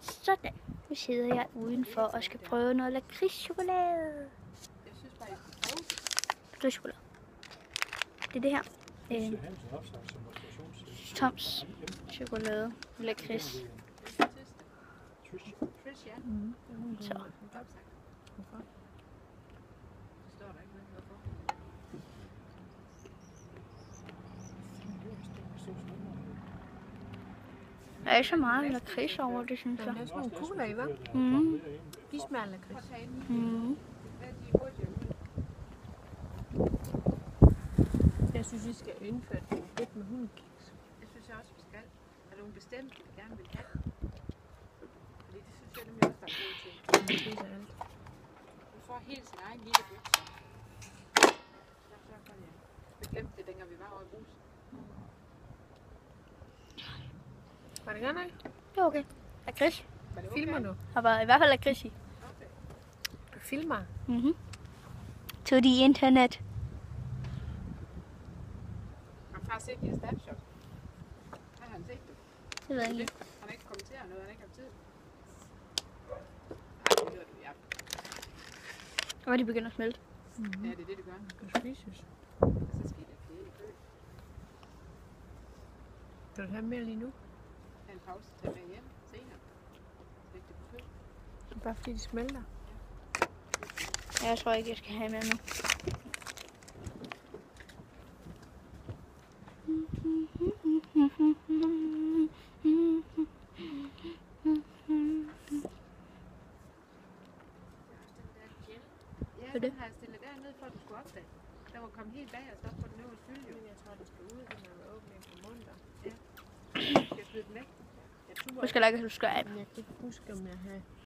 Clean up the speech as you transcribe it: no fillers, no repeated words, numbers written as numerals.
Sådan. Nu sidder jeg udenfor og skal prøve noget lakridschokolade. Jeg synes bare, jeg skal prøve det. Lakridschokolade. Det er det her. Toms chokolade. Lakrids. Så. Der er ikke så meget lakrids over det, synes jeg. Der er sådan nogle kugler i, hva'? Mm. De smager lakrids. Mm. Jeg synes, vi skal indføre det med hundekiks. Det synes jeg også, vi skal. Er der nogen bestemt, vi gerne vil have? Fordi det synes jeg nemlig også, der er god til. Det spiser alt. Du får helt sin egen lille bøs. Jeg glemte det, dengang vi var over i Brugs. Var det godt nok? Det er okay. Lakrids. Filmer du? Har været i hvert fald lakrids i. Okay. Du filmer? Mhm. To the internet. Han har faktisk set din snapshot. Har han set det? Det ved jeg ikke. Han har ikke kommenteret noget, han har ikke haft tid. Ej, det hører du i aften. Og de begynder at smelte. Ja, det er det, det gør. Det skal spises. Og så skal det blive i kø. Skal du have mere lige nu? Have en pause til med hjem senere. Læg det på kø. Det er bare fordi de smelter. Jeg tror ikke, jeg skal have mere nu. Ja, den har jeg stillet dernede, for at du skulle opdage. Den var kommet helt bag og stå på den øverste hylde. Men jeg tror, den skal ud, den er åbnet på munden. Ja. Skal jeg smide den væk? Jeg turer Husk at like og subscribe. Men jeg kan ikke huske, om jeg har